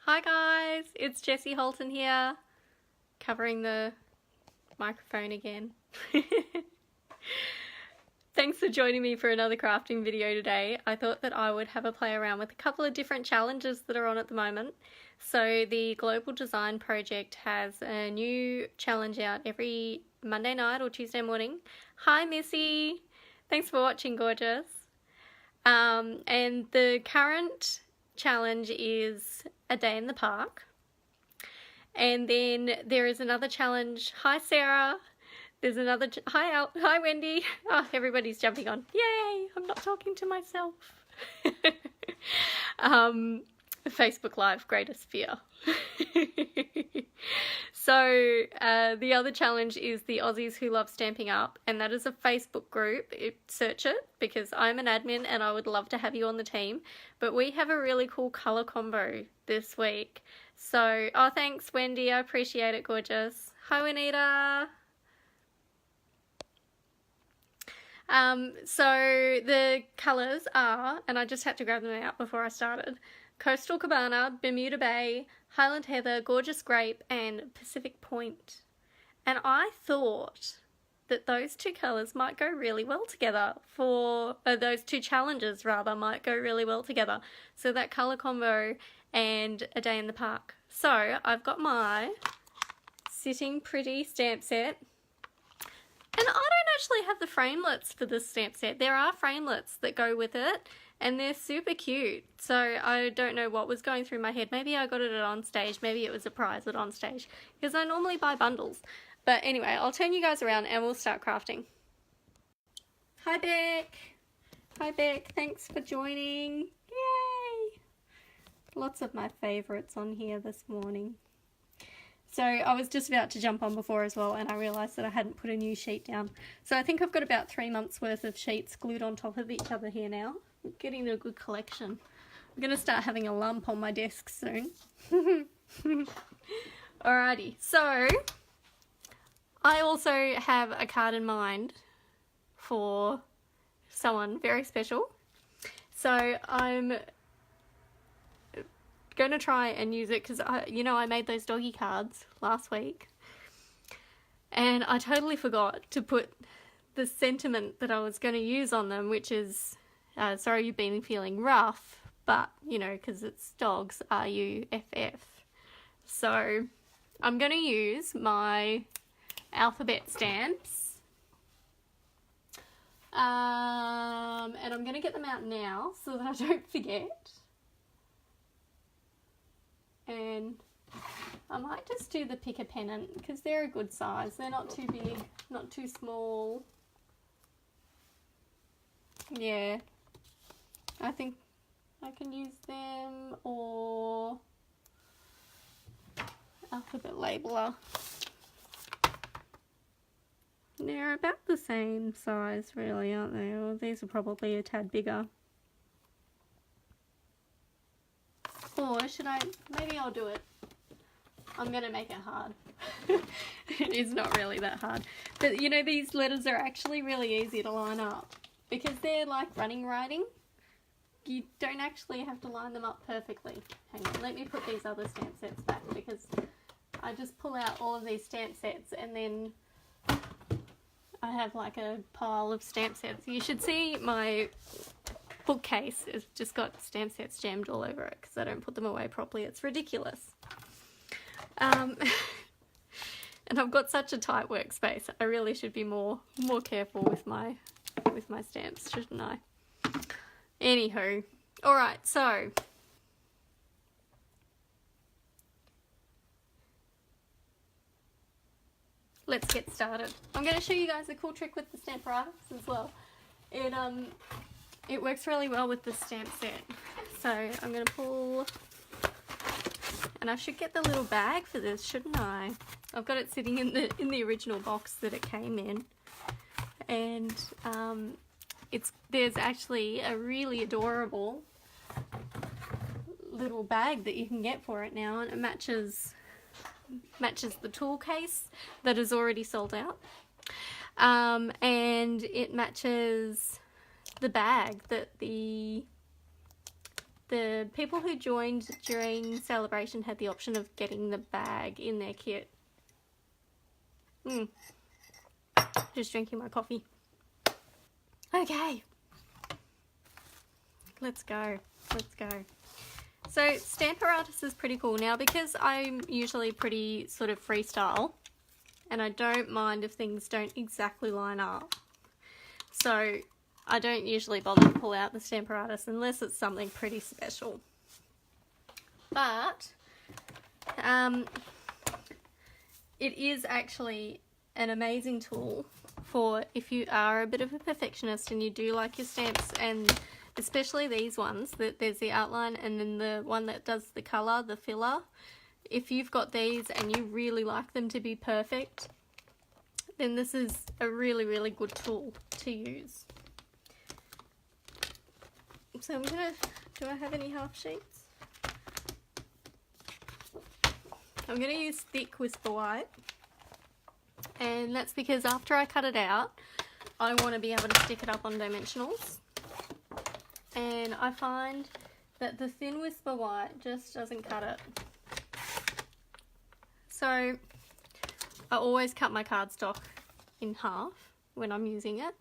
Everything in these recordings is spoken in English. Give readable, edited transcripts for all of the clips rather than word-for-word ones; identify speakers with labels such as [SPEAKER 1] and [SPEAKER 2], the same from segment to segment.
[SPEAKER 1] Hi guys, it's Jessie Holton here, covering the microphone again. Thanks for joining me for another crafting video today. I thought that I would have a play around with a couple of different challenges that are on at the moment. So the Global Design Project has a new challenge out every Monday night or Tuesday morning. Hi Missy! Thanks for watching, gorgeous. And the current challenge is a day in the park, and then there is another challenge. Hi Sarah. There's another hi Wendy. Oh, everybody's jumping on. Yay, I'm not talking to myself. Facebook Live, greatest fear. So the other challenge is the Aussies Who Love Stamping Up, and that is a Facebook group. Search it because I'm an admin and I would love to have you on the team. But we have a really cool colour combo this week. So, oh thanks Wendy, I appreciate it, gorgeous. Hi Juanita. So the colours are, and I just had to grab them out before I started, Coastal Cabana, Bermuda Bay, Highland Heather, Gorgeous Grape, and Pacific Point. And I thought that those two colours might go really well together those two challenges rather might go really well together. So that colour combo and a day in the park. So I've got my Sitting Pretty stamp set. And I don't actually have the framelits for this stamp set. There are framelits that go with it, and they're super cute. So I don't know what was going through my head. Maybe I got it at On Stage. Maybe it was a prize at On Stage, because I normally buy bundles. But anyway, I'll turn you guys around and we'll start crafting. Hi Beck. Hi Beck. Thanks for joining. Yay! Lots of my favourites on here this morning. So I was just about to jump on before as well, and I realised that I hadn't put a new sheet down. So I think I've got about 3 months worth of sheets glued on top of each other here now. I'm getting a good collection. I'm going to start having a lump on my desk soon. Alrighty, so I also have a card in mind for someone very special. So I'm going to try and use it because I made those doggy cards last week, and I totally forgot to put the sentiment that I was going to use on them, which is sorry you've been feeling rough, but because it's dogs, RUFF. So I'm going to use my alphabet stamps, and I'm going to get them out now so that I don't forget. And I might just do the Pick A Pennant because they're a good size. They're not too big, not too small. Yeah, I think I can use them, or alphabet labeler. They're about the same size really, aren't they? Well, these are probably a tad bigger. Or should I? Maybe I'll do it. I'm going to make it hard. It is not really that hard. But these letters are actually really easy to line up because they're like running writing. You don't actually have to line them up perfectly. Hang on, let me put these other stamp sets back because I just pull out all of these stamp sets and then I have like a pile of stamp sets. You should see my bookcase. It's just got stamp sets jammed all over it because I don't put them away properly. It's ridiculous. And I've got such a tight workspace. I really should be more careful with my stamps, shouldn't I? Anywho, all right. So let's get started. I'm going to show you guys a cool trick with the Stamparatus as well. It works really well with the stamp set. So I'm going to pull, and I should get the little bag for this, shouldn't I? I've got it sitting in the original box that it came in, and there's actually a really adorable little bag that you can get for it now, and it matches the tool case that is already sold out, and it matches the bag that the the people who joined during Celebration had the option of getting the bag in their kit. Just drinking my coffee. Okay. Let's go. Let's go. So Stamparatus is pretty cool. Now, because I'm usually pretty sort of freestyle, and I don't mind if things don't exactly line up, so I don't usually bother to pull out the Stamparatus unless it's something pretty special. But it is actually an amazing tool for if you are a bit of a perfectionist and you do like your stamps, and especially these ones, that there's the outline and then the one that does the colour, the filler. If you've got these and you really like them to be perfect, then this is a really, really good tool to use. So I'm gonna, do I have any half sheets? I'm gonna use thick Whisper White, and that's because after I cut it out, I want to be able to stick it up on dimensionals. And I find that the thin Whisper White just doesn't cut it. So I always cut my cardstock in half when I'm using it,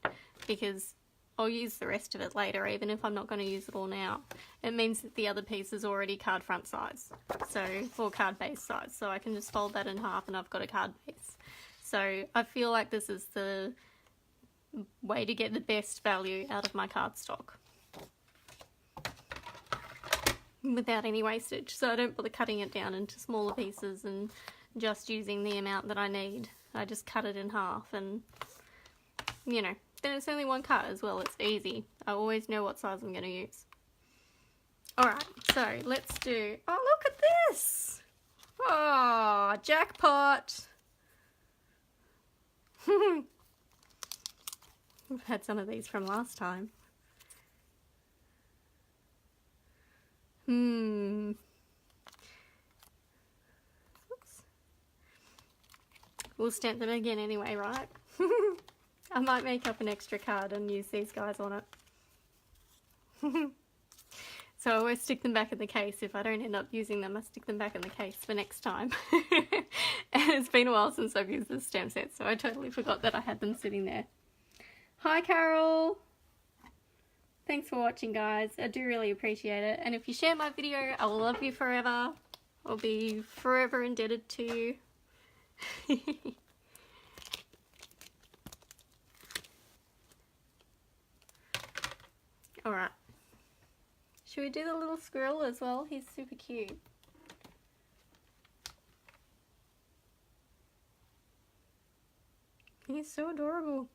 [SPEAKER 1] because I'll use the rest of it later, even if I'm not going to use it all now. It means that the other piece is already card front size, so, or card base size, so I can just fold that in half and I've got a card base. So I feel like this is the way to get the best value out of my cardstock without any wastage. So I don't bother cutting it down into smaller pieces and just using the amount that I need. I just cut it in half, and you know, then it's only one cut as well. It's easy. I always know what size I'm going to use. Alright, so let's do, oh look at this! Oh, jackpot! We've had some of these from last time. Oops. We'll stamp them again anyway, right? I might make up an extra card and use these guys on it. So I always stick them back in the case. If I don't end up using them, I stick them back in the case for next time. And it's been a while since I've used this stamp set, so I totally forgot that I had them sitting there. Hi Carol! Thanks for watching, guys. I do really appreciate it. And if you share my video, I will love you forever. I'll be forever indebted to you. Alright. Should we do the little squirrel as well? He's super cute. He's so adorable.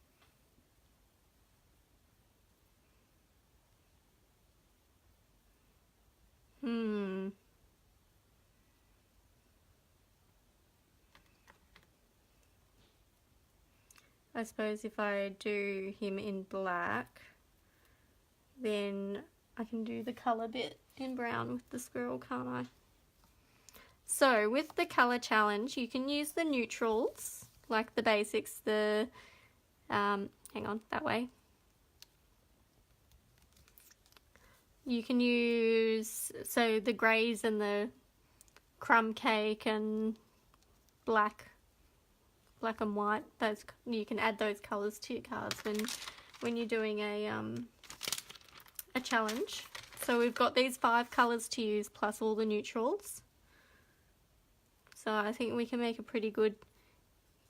[SPEAKER 1] I suppose if I do him in black, then I can do the colour bit in brown with the squirrel, can't I? So with the colour challenge, you can use the neutrals, like the basics, the, hang on, that way. You can use, so the greys and the crumb cake and black and white, those, you can add those colours to your cards when you're doing a challenge. So we've got these 5 colours to use plus all the neutrals. So I think we can make a pretty good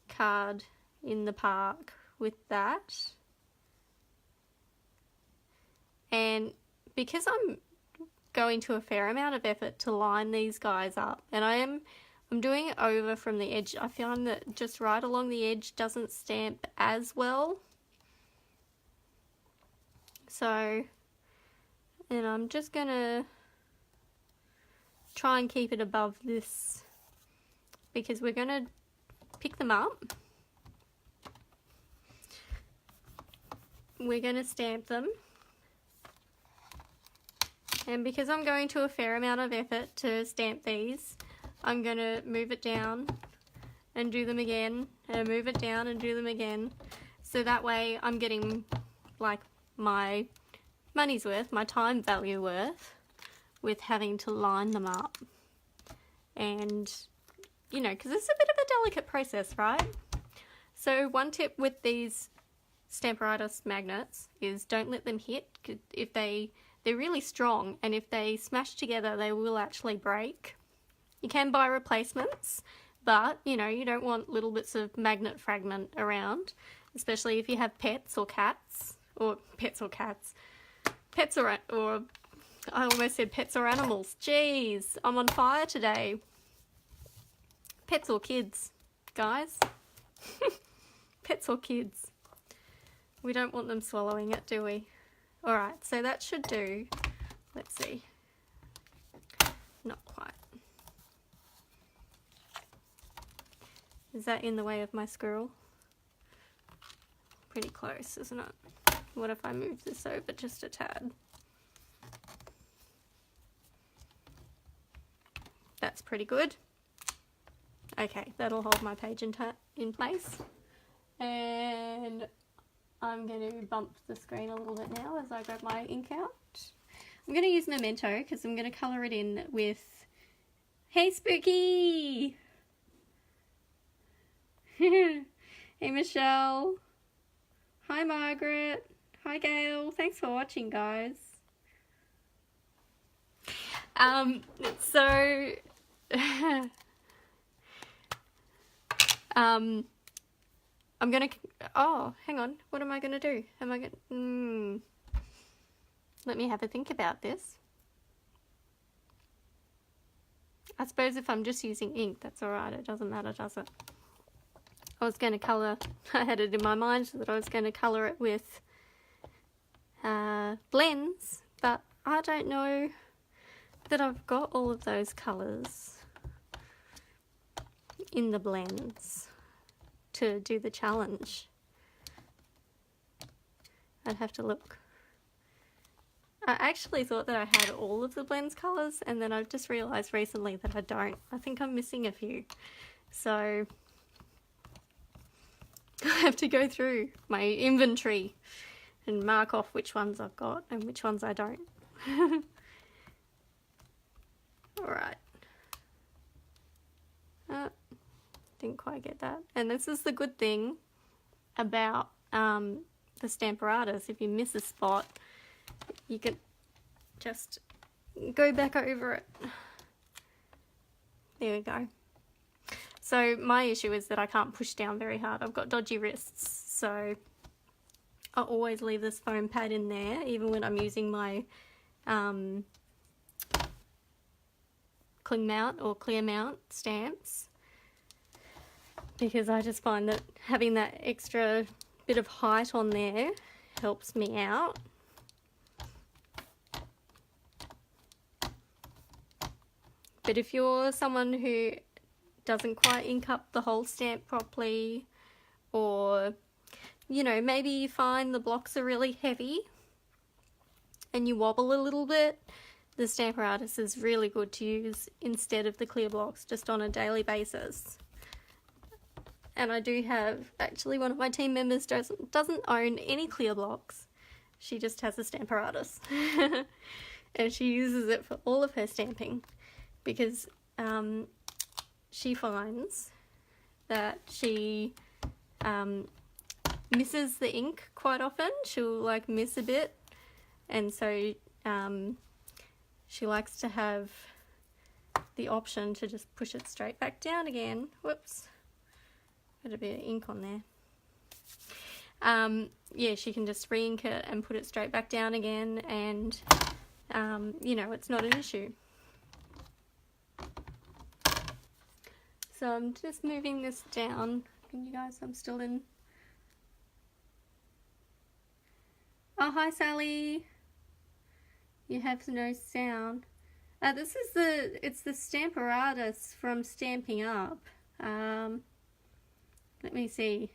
[SPEAKER 1] card in the park with that. And because I'm going to a fair amount of effort to line these guys up, and I'm doing it over from the edge, I find that just right along the edge doesn't stamp as well. So, and I'm just gonna try and keep it above this, because we're gonna pick them up. We're gonna stamp them. And because I'm going to a fair amount of effort to stamp these, I'm going to move it down and do them again, and move it down and do them again. So that way I'm getting like my money's worth, my time value worth, with having to line them up. And, you know, because it's a bit of a delicate process, right? So one tip with these Stamparatus magnets is don't let them hit. If they're really strong, and if they smash together, they will actually break. You can buy replacements, but, you know, you don't want little bits of magnet fragment around, especially if you have pets or cats, or pets or cats. Pets or I almost said pets or animals. Jeez, I'm on fire today. Pets or kids, guys. Pets or kids. We don't want them swallowing it, do we? Alright, so that should do. Let's see. Not quite. Is that in the way of my squirrel? Pretty close, isn't it? What if I move this over just a tad? That's pretty good. Okay, that'll hold my page in place. And I'm going to bump the screen a little bit now as I grab my ink out. I'm going to use Memento because I'm going to colour it in with... Hey Spooky! Hey Michelle! Hi Margaret! Hi Gail! Thanks for watching, guys. So... I'm gonna... Oh, hang on. What am I gonna do? Am I gonna... Let me have a think about this. I suppose if I'm just using ink, that's alright. It doesn't matter, does it? I was going to colour... I had it in my mind that I was going to colour it with blends, but I don't know that I've got all of those colours in the blends to do the challenge. I'd have to look. I actually thought that I had all of the blends colours, and then I've just realised recently that I don't. I think I'm missing a few. So I have to go through my inventory and mark off which ones I've got and which ones I don't. Alright. Didn't quite get that. And this is the good thing about the Stamparatus. If you miss a spot, you can just go back over it. There we go. So my issue is that I can't push down very hard. I've got dodgy wrists, so I always leave this foam pad in there, even when I'm using my cling mount or clear mount stamps, because I just find that having that extra bit of height on there helps me out. But if you're someone who doesn't quite ink up the whole stamp properly, or, you know, maybe you find the blocks are really heavy and you wobble a little bit, the Stamparatus is really good to use instead of the clear blocks, just on a daily basis. And I do have, actually one of my team members doesn't own any clear blocks. She just has a Stamparatus. And she uses it for all of her stamping, because she finds that she misses the ink quite often. She'll like miss a bit, and so she likes to have the option to just push it straight back down again. Whoops, got a bit of ink on there. Yeah, she can just re-ink it and put it straight back down again, and you know, it's not an issue. So I'm just moving this down. Can you guys, I'm still in. Oh, hi Sally. You have no sound. This is it's the Stamparatus from Stamping Up. Let me see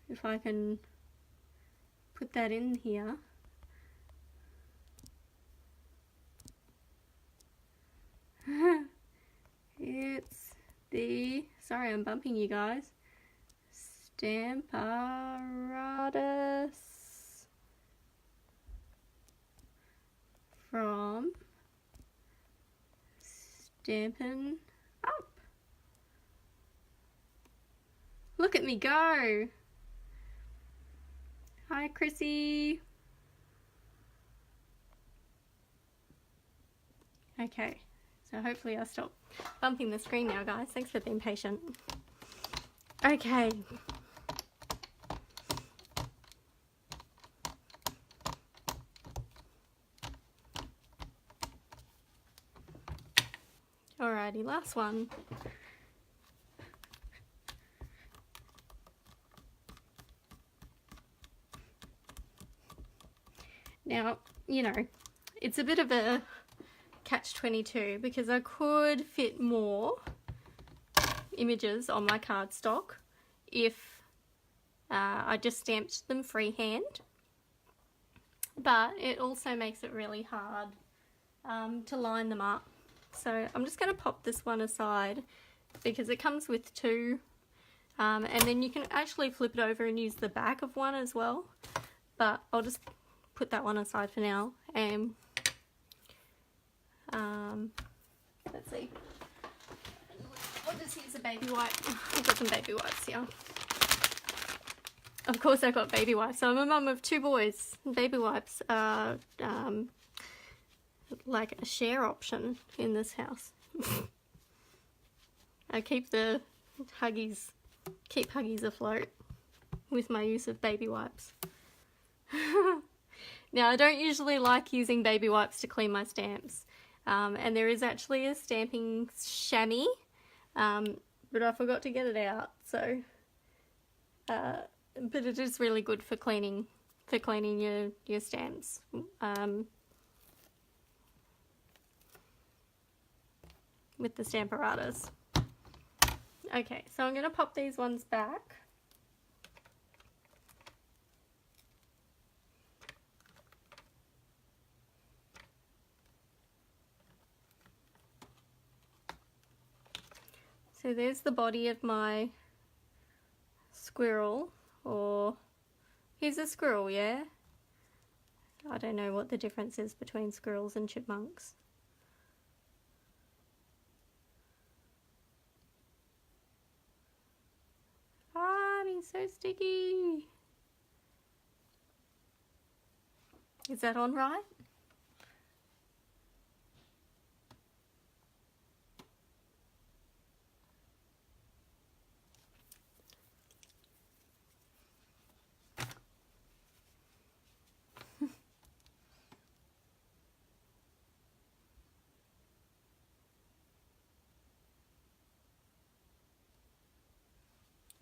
[SPEAKER 1] if I can put that in here. It's the, sorry I'm bumping you guys, Stamparatus from dampen up. Look at me go. Hi, Chrissy. Okay, so hopefully I'll stop bumping the screen now, guys. Thanks for being patient. Okay. Alrighty, last one. Now, you know, it's a bit of a catch-22 because I could fit more images on my cardstock if I just stamped them freehand, but it also makes it really hard to line them up. So I'm just going to pop this one aside because it comes with two, and then you can actually flip it over and use the back of one as well, but I'll just put that one aside for now. And let's see, I'll just use a baby wipe. I've got some baby wipes here. Of course I got baby wipes. So I'm a mum of two boys. Baby wipes are like a share option in this house. I keep the Huggies afloat with my use of baby wipes. Now I don't usually like using baby wipes to clean my stamps, and there is actually a stamping chamois, but I forgot to get it out. So, but it is really good for cleaning your stamps. With the Stamparatus. Okay, so I'm going to pop these ones back. So there's the body of my squirrel, or he's a squirrel, yeah? I don't know what the difference is between squirrels and chipmunks. He's so sticky. Is that on right?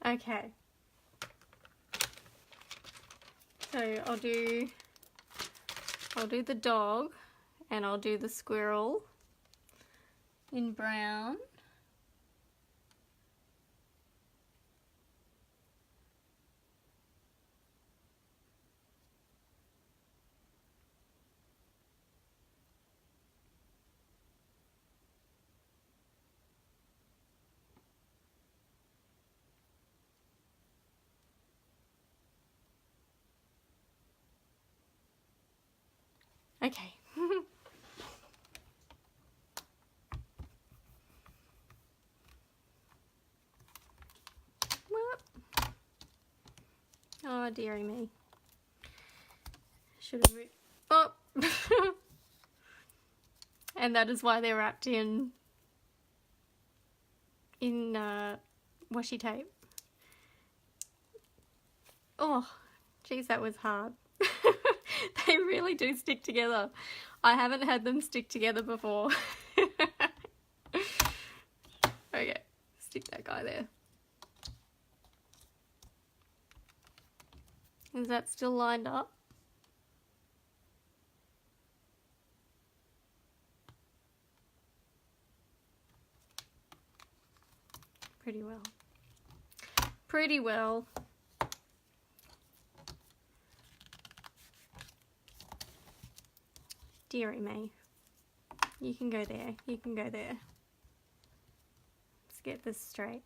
[SPEAKER 1] Okay. So I'll do the dog, and I'll do the squirrel in brown. Okay. Oh, dearie me. Should have... Oh! And that is why they're wrapped in washi tape. Oh, geez, that was hard. They really do stick together. I haven't had them stick together before. Okay, stick that guy there. Is that still lined up? Pretty well. Pretty well. Dearie me. You can go there. You can go there. Let's get this straight.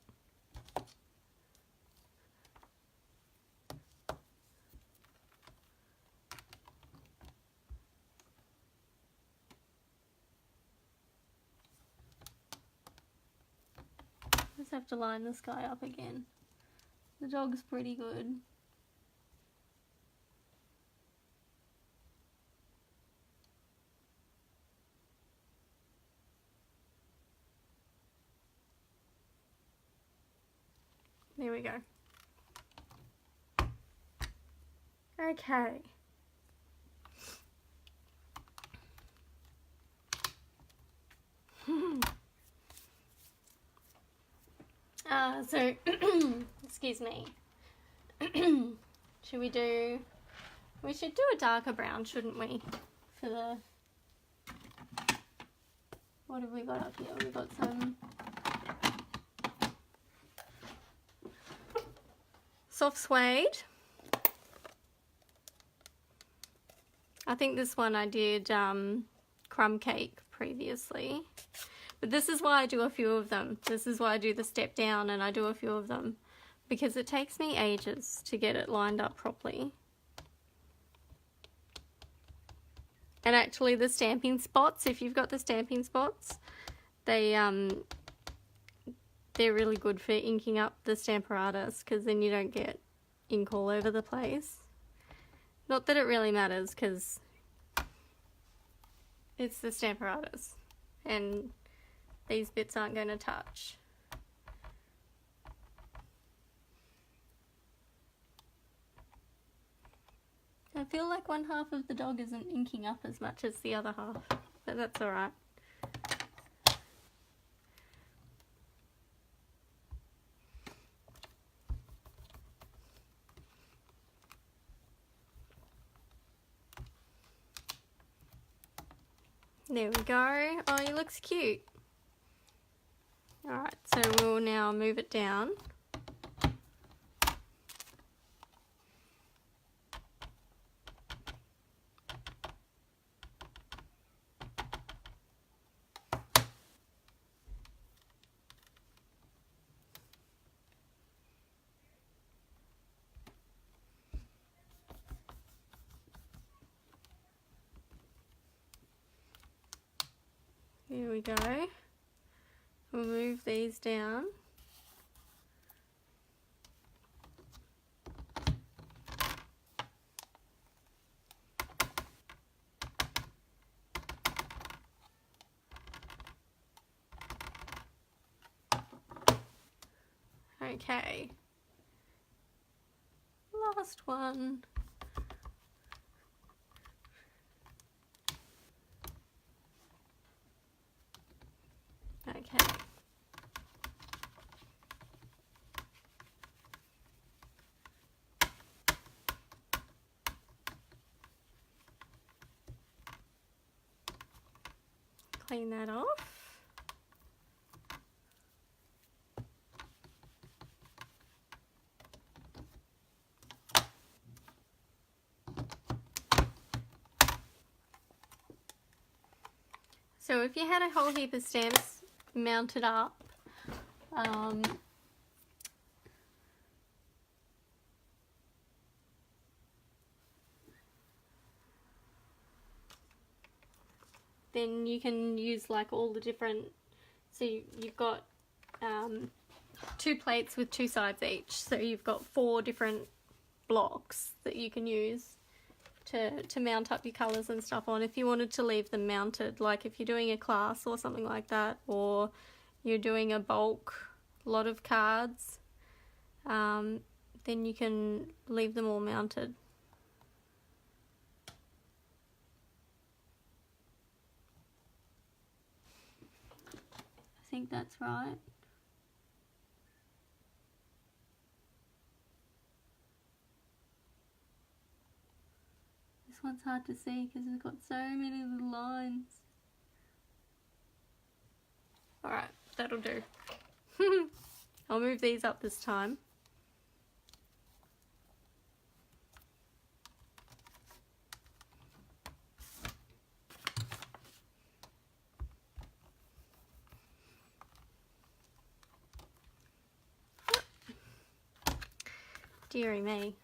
[SPEAKER 1] just have to line this guy up again. The dog's pretty good. There we go. Okay. So, excuse me. Should we do, we should do a darker brown, shouldn't we? For the, what have we got up here? We've got some soft suede. I think this one I did crumb cake previously. But this is why I do a few of them. This is why I do the step down and I do a few of them. Because it takes me ages to get it lined up properly. And actually the stamping spots, if you've got the stamping spots, they're really good for inking up the Stamparatus, because then you don't get ink all over the place. Not that it really matters, because it's the Stamparatus and these bits aren't going to touch. I feel like one half of the dog isn't inking up as much as the other half, but that's alright. There we go. Oh, he looks cute. Alright, so we'll now move it down. Here we go. We'll move these down. Okay. Last one. Okay. Clean that off. So if you had a whole heap of stamps mounted up, then you can use like all the different, so you've got 2 plates with 2 sides each, so you've got 4 different blocks that you can use to mount up your colours and stuff on if you wanted to leave them mounted, like if you're doing a class or something like that, or you're doing a bulk lot of cards, then you can leave them all mounted. I think that's right. This one's hard to see because it's got so many little lines. Alright, that'll do. I'll move these up this time. Deary me.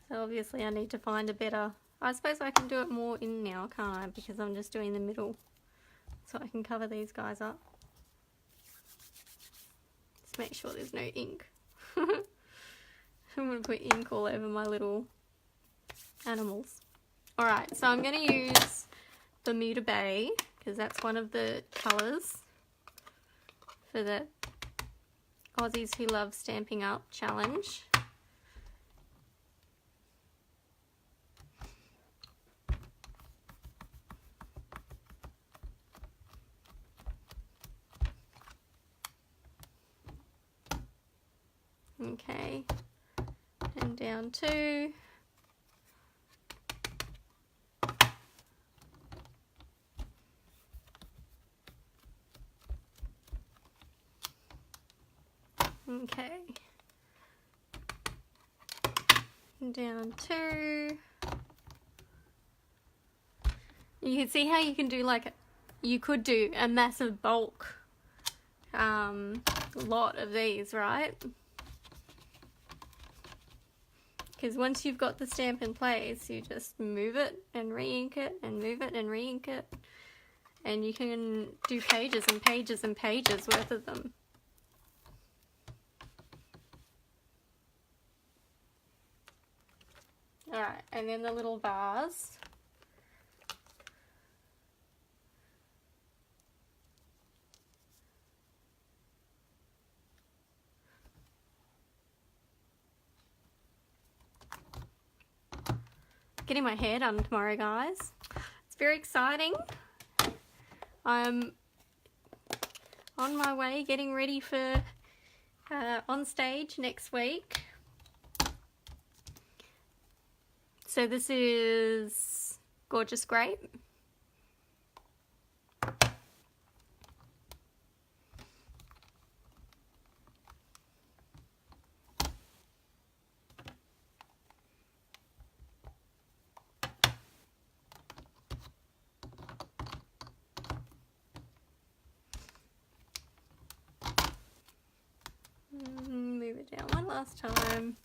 [SPEAKER 1] So obviously I need to find a better I suppose I can do it more in now, can't I? Because I'm just doing the middle. So I can cover these guys up. Just make sure there's no ink. I'm going to put ink all over my little animals. Alright, so I'm going to use Bermuda Bay, because that's one of the colours for the Aussies Who Love Stamping Up challenge. Okay, and down 2. Okay, and down 2. You can see how you can do like, you could do a massive bulk lot of these, right? Because once you've got the stamp in place, you just move it and re-ink it and move it and re-ink it. And you can do pages and pages and pages worth of them. Alright, and then the little vase. Getting my hair done tomorrow, guys. It's very exciting. I'm on my way getting ready for on stage next week. So this is Gorgeous Grape. Move it down one last time.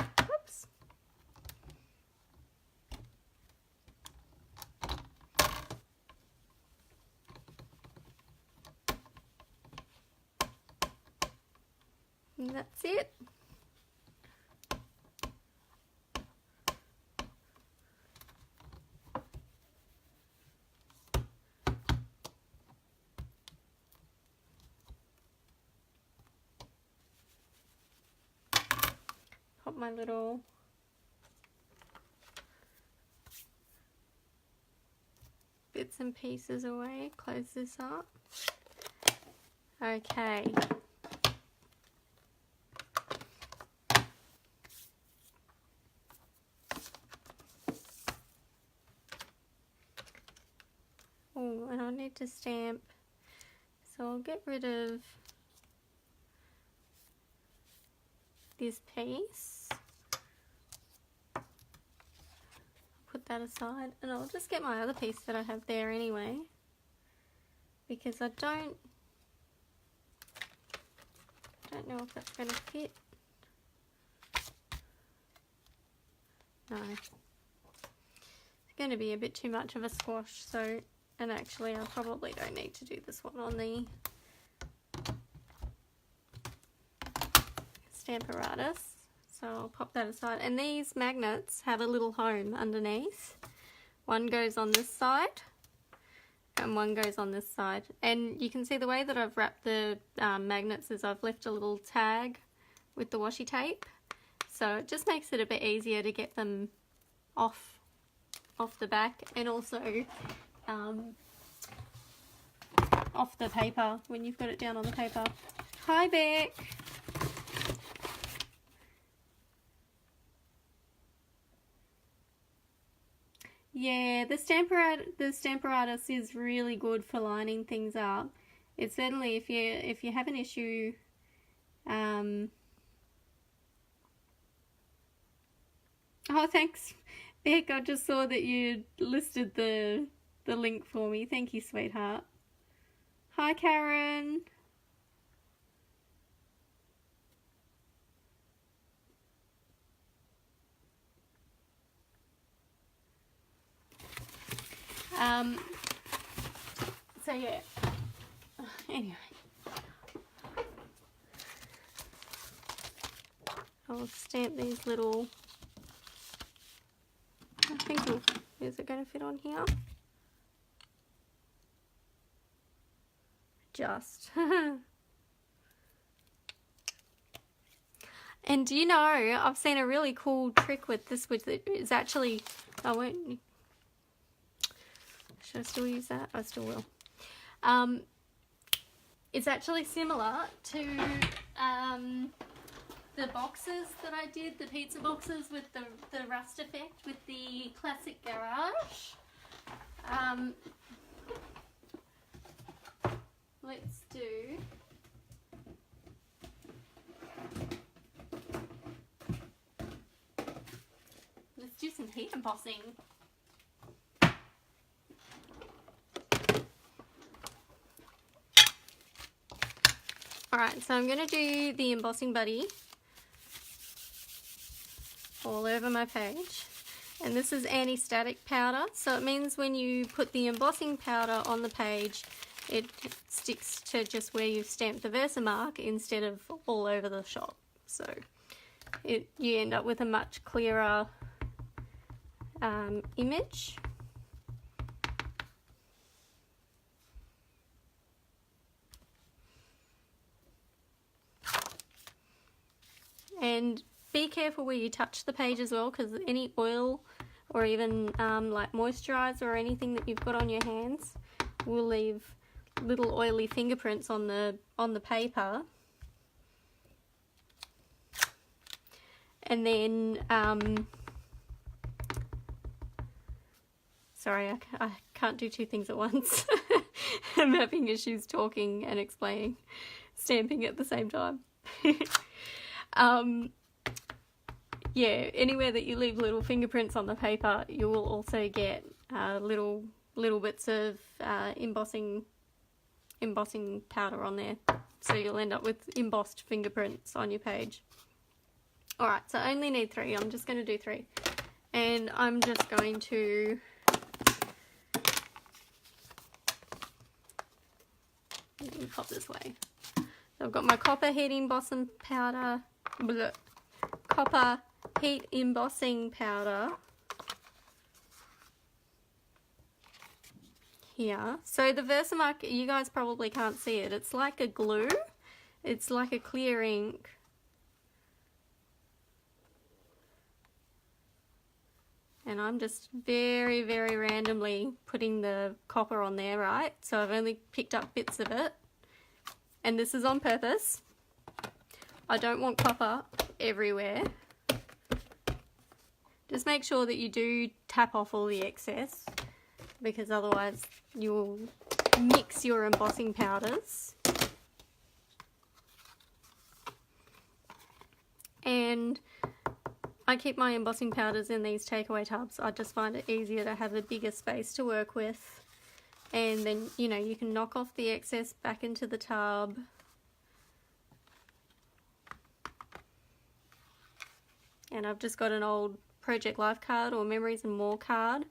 [SPEAKER 1] Oops. And that's it. Put my little bits and pieces away, close this up. Okay. Oh, and I need to stamp, so I'll get rid of this piece, put that aside, and I'll just get my other piece that I have there anyway, because I don't know if that's going to fit. No, it's going to be a bit too much of a squash, so, and actually I probably don't need to do this one on the Stamparatus, so I'll pop that aside. And these magnets have a little home underneath. One goes on this side and one goes on this side. And you can see the way that I've wrapped the magnets is I've left a little tag with the washi tape, so it just makes it a bit easier to get them off the back, and also off the paper when you've got it down on the paper. Hi Beck! Yeah, the Stamparatus is really good for lining things up. It's certainly, if you have an issue, oh, thanks, Beck. I just saw that you listed the link for me. Thank you, sweetheart. Hi, Karen. So yeah, anyway, I'll stamp these little, I think, is it going to fit on here? Just. And do you know, I've seen a really cool trick with this, which is actually, I won't, should I still use that? I still will. It's actually similar to the boxes that I did, the pizza boxes with the rust effect with the classic garage. Let's do some heat embossing. Alright, so I'm going to do the Embossing Buddy all over my page. And this is anti-static powder, so it means when you put the embossing powder on the page, it sticks to just where you've stamped the Versamark instead of all over the shop. So you end up with a much clearer image. And be careful where you touch the page as well, because any oil or even like moisturizer or anything that you've got on your hands will leave little oily fingerprints on the paper. And then sorry, I can't do two things at once. I'm having issues talking and explaining, stamping at the same time. Yeah, anywhere that you leave little fingerprints on the paper, you will also get little bits of embossing powder on there. So you'll end up with embossed fingerprints on your page. Alright, so I only need 3. I'm just going to do 3. And I'm just going to pop this way. So I've got my copper heat embossing powder, copper heat embossing powder here. So the Versamark, you guys probably can't see it. It's like a glue. It's like a clear ink. And I'm just very, very randomly putting the copper on there, right? So I've only picked up bits of it. And this is on purpose. I don't want copper everywhere. Just make sure that you do tap off all the excess, because otherwise you'll mix your embossing powders. And I keep my embossing powders in these takeaway tubs. I just find it easier to have a bigger space to work with. And then, you know, you can knock off the excess back into the tub. And I've just got an old Project Life card or Memories and More card.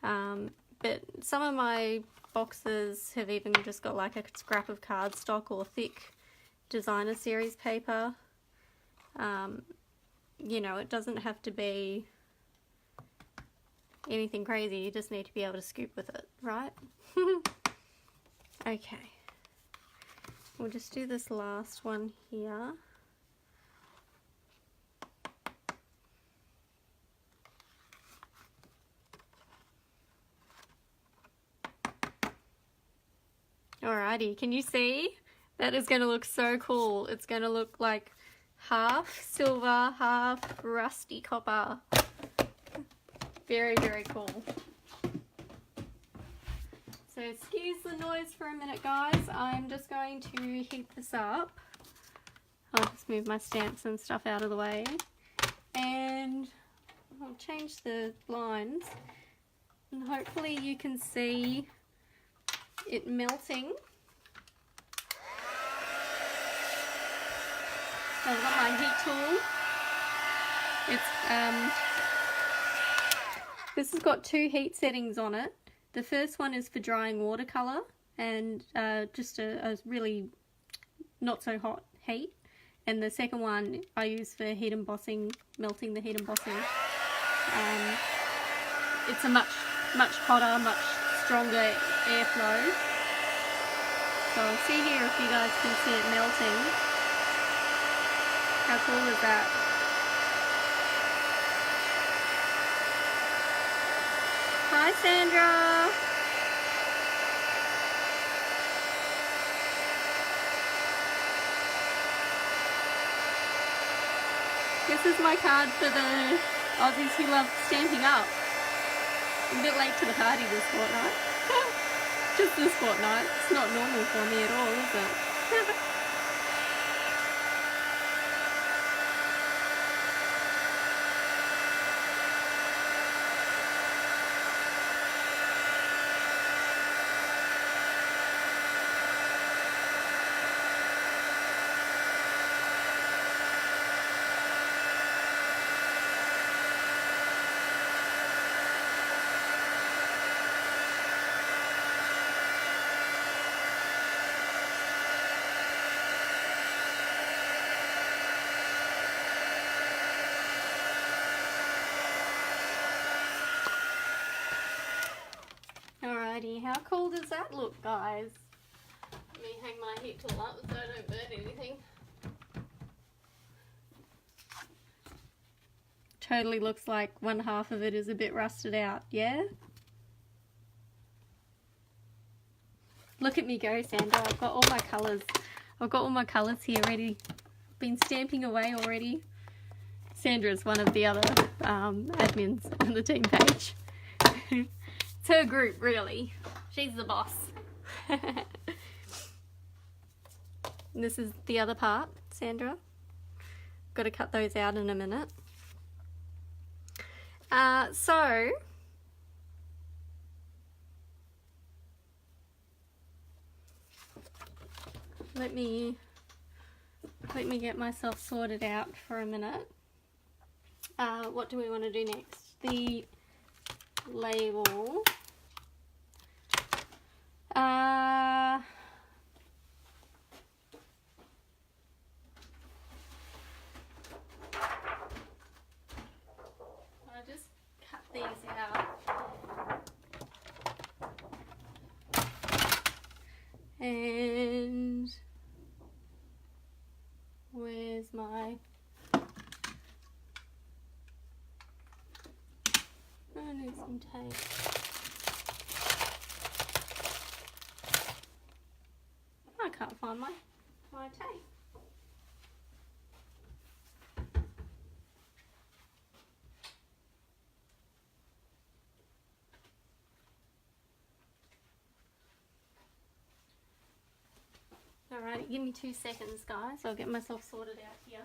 [SPEAKER 1] But some of my boxes have even just got like a scrap of cardstock or thick designer series paper. You know, it doesn't have to be anything crazy. You just need to be able to scoop with it, right? Okay. We'll just do this last one here. Alrighty, can you see? That is going to look so cool. It's going to look like half silver, half rusty copper. Very, very cool. So excuse the noise for a minute, guys. I'm just going to heat this up. I'll just move my stamps and stuff out of the way. And I'll change the blinds. And hopefully you can see it melting. So I've got my heat tool. It's this has got 2 heat settings on it, The first one is for drying watercolour and just a really not so hot heat. And the second one I use for heat embossing, melting the heat embossing. It's a much hotter, much stronger airflow. So I'll see here if you guys can see it melting. How cool is that? Hi Sandra! This is my card for the Aussies who love Stamping Up. I'm a bit late to the party this fortnight. Just this fortnight. It's not normal for me at all, is it? Alrighty, how cool does that look, guys? Let me hang my heat tool up so I don't burn anything. Totally looks like one half of it is a bit rusted out, yeah? Look at me go, Sandra. I've got all my colours. I've got all my colours here ready. Been stamping away already. Sandra's one of the other admins on the team page. It's her group, really. She's the boss. This is the other part, Sandra. Got to cut those out in a minute. So let me get myself sorted out for a minute. What do we want to do next? The label. I just cut these out. And where's my... I need some tape. I can't find my tape. Alright, give me 2 seconds, guys. I'll get myself sorted out here.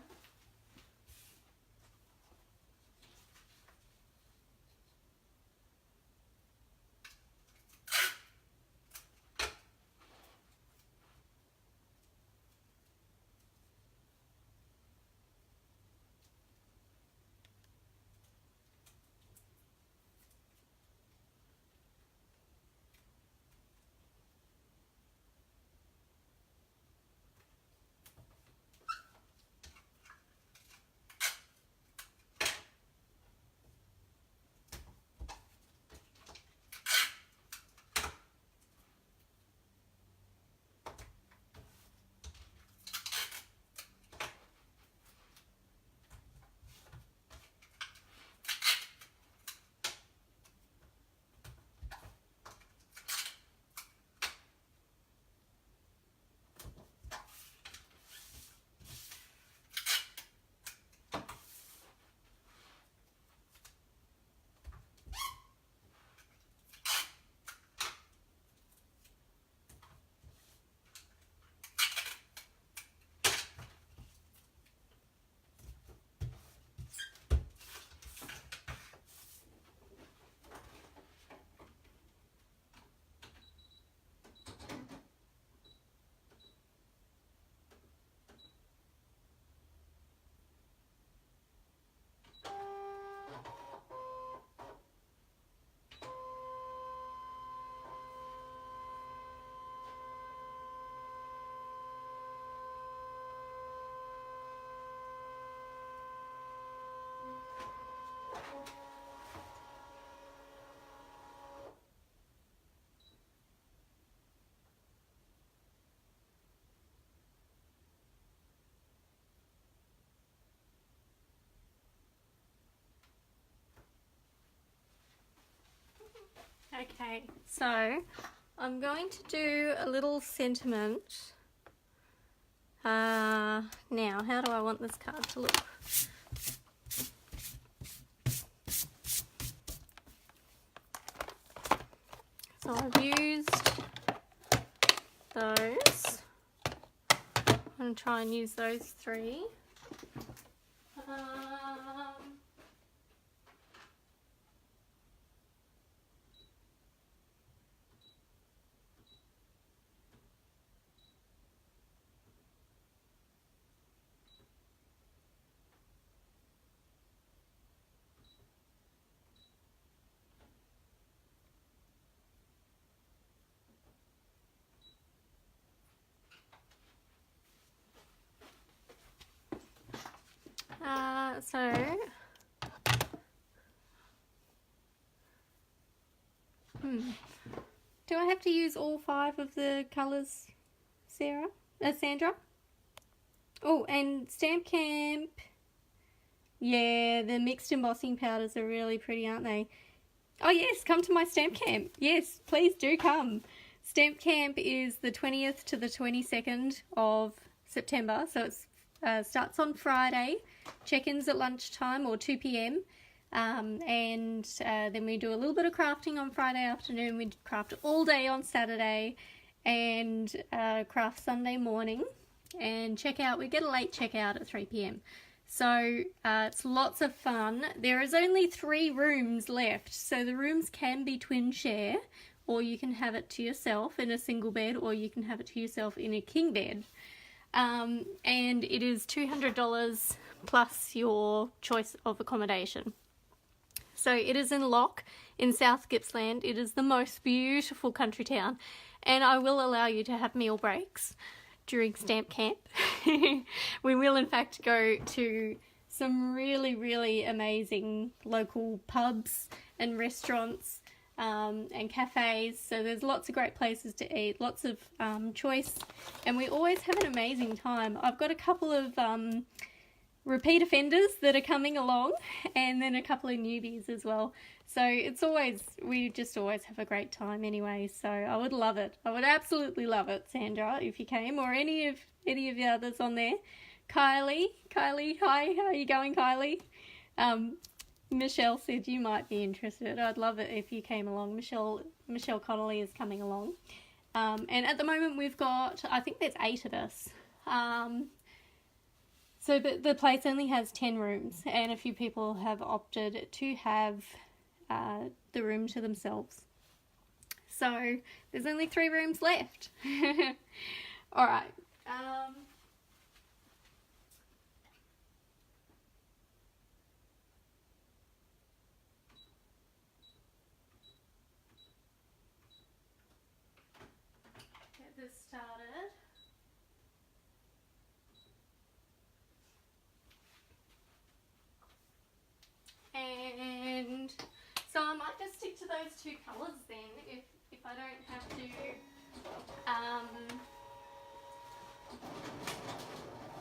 [SPEAKER 1] Okay, so I'm going to do a little sentiment. Now, how do I want this card to look? So I've used those. I'm going to try and use those three. Do I have to use all 5 of the colours, Sandra? Oh, and Stamp Camp. Yeah, the mixed embossing powders are really pretty, aren't they? Oh yes, come to my Stamp Camp. Yes, please do come. Stamp Camp is the 20th to the 22nd of September, so it starts on Friday. Check-ins at lunchtime or 2 p.m. And then we do a little bit of crafting on Friday afternoon. We craft all day on Saturday and craft Sunday morning. And checkout, we get a late checkout at 3 p.m. So it's lots of fun. There is only 3 rooms left, so the rooms can be twin share, or you can have it to yourself in a single bed, or you can have it to yourself in a king bed. And it is $200 plus your choice of accommodation. So it is in Lock in South Gippsland. It is the most beautiful country town, and I will allow you to have meal breaks during Stamp Camp. We will in fact go to some really, really amazing local pubs and restaurants and cafes, so there's lots of great places to eat, lots of choice, and we always have an amazing time. I've got a couple of repeat offenders that are coming along, and then a couple of newbies as well. So it's always, we just always have a great time anyway. So I would love it. I would absolutely love it, Sandra, if you came, or any of the others on there. Kylie, hi, how are you going, Kylie? Michelle said you might be interested. I'd love it if you came along. Michelle Connolly is coming along. And at the moment we've got, I think there's 8 of us. So the place only has 10 rooms, and a few people have opted to have the room to themselves. So there's only 3 rooms left. Alright. Get this started. And so I might just stick to those 2 colours then, if I don't have to,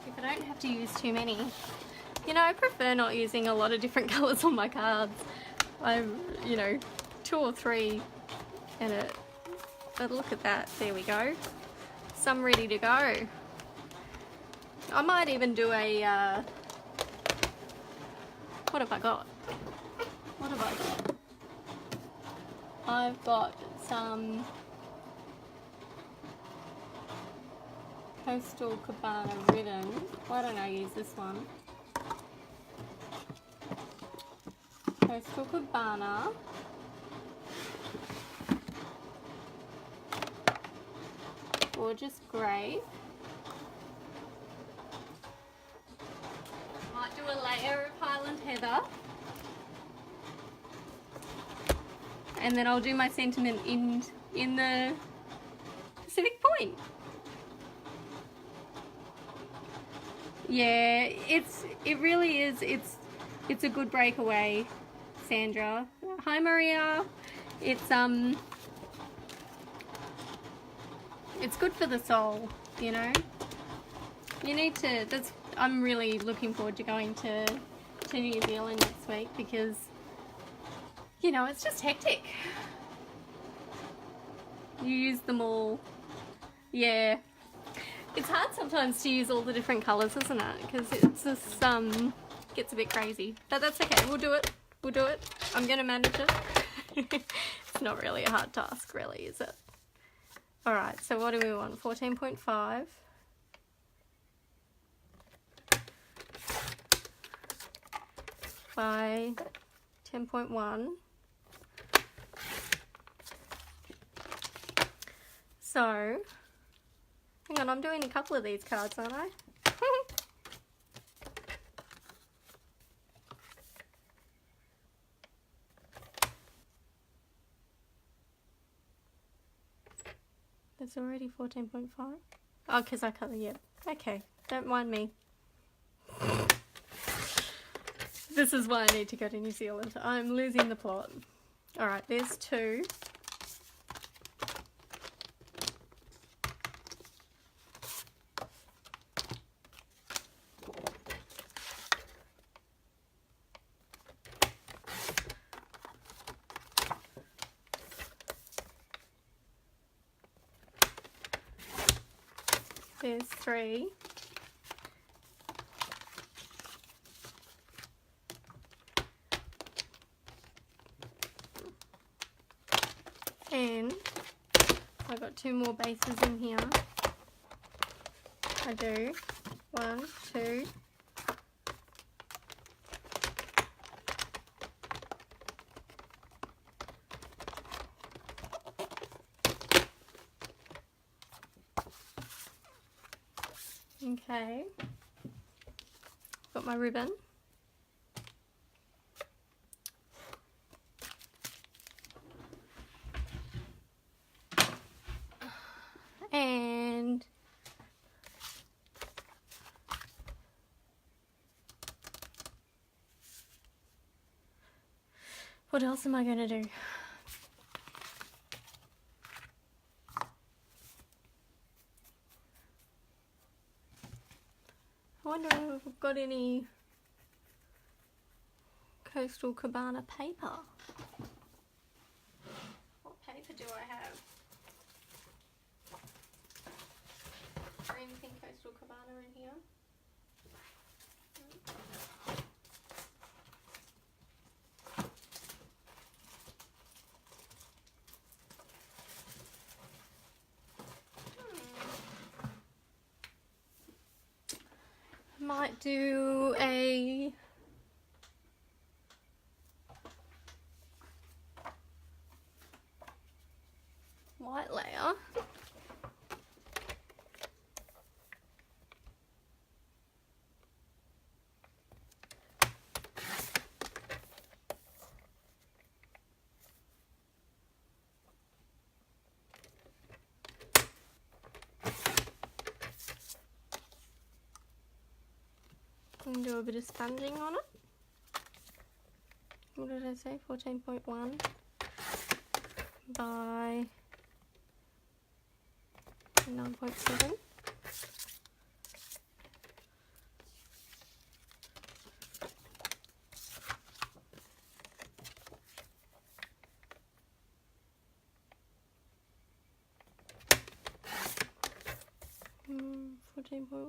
[SPEAKER 1] if I don't have to use too many. You know, I prefer not using a lot of different colours on my cards. You know, 2 or 3 in it. But look at that, there we go. Some ready to go. I might even do a, what have I got? What have I got? I've got some Coastal Cabana ribbon. Why don't I use this one? Coastal Cabana. Gorgeous grape. Might do a layer of Highland Heather. And then I'll do my sentiment in the Pacific Point. Yeah, it really is. It's a good breakaway, Sandra. Hi Maria. It's good for the soul, you know. You need to. I'm really looking forward to going to New Zealand next week because, you know, it's just hectic. You use them all. Yeah. It's hard sometimes to use all the different colours, isn't it? Because it's just, gets a bit crazy. But that's okay, we'll do it. We'll do it. I'm going to manage it. It's not really a hard task, really, is it? Alright, so what do we want? 14.5. By 10.1. So, hang on, I'm doing a couple of these cards, aren't I? There's already 14.5. Oh, because I cut the, yeah. Okay, don't mind me. This is why I need to go to New Zealand. I'm losing the plot. Alright, there's 2. There's 3. And I've got 2 more bases in here. I do. 1, 2. Okay. Got my ribbon. And what else am I going to do? I wonder if I've got any Coastal Cabana paper. What paper do I have? Is there anything Coastal Cabana in here? Might do a white layer. And do a bit of sponging on it. What did I say? 14.1 by 9.7. Hmm, 14.1.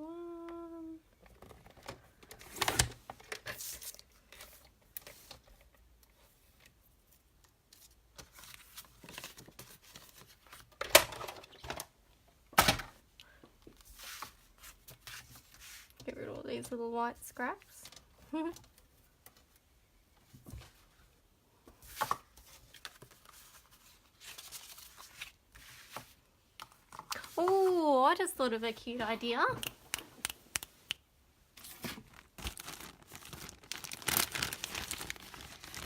[SPEAKER 1] Get rid of all these little white scraps. Oh, I just thought of a cute idea.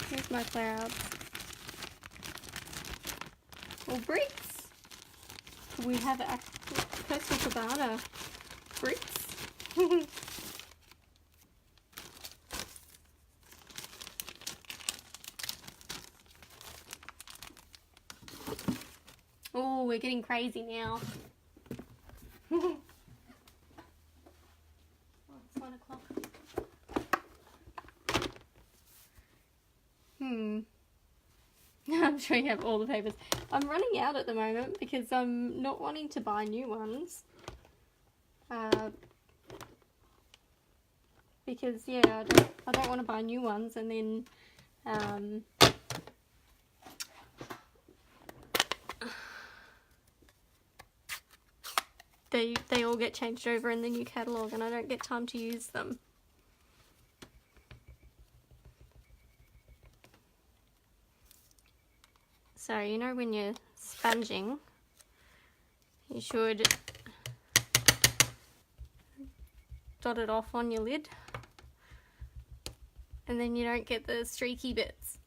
[SPEAKER 1] Here's my clouds. Or bricks. We have a Coastal Cabana bricks. Oh, we're getting crazy now. Oh, it's 1 o'clock. I'm sure you have all the papers. I'm running out at the moment because I'm not wanting to buy new ones. Because yeah, I don't want to buy new ones and then they all get changed over in the new catalogue and I don't get time to use them. So you know when you're sponging, you should dot it off on your lid and then you don't get the streaky bits.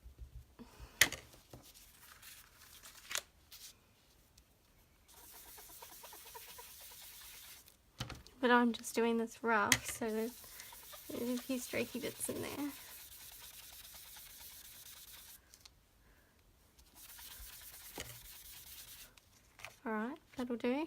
[SPEAKER 1] But I'm just doing this rough, so there's a few streaky bits in there. Alright, that'll do.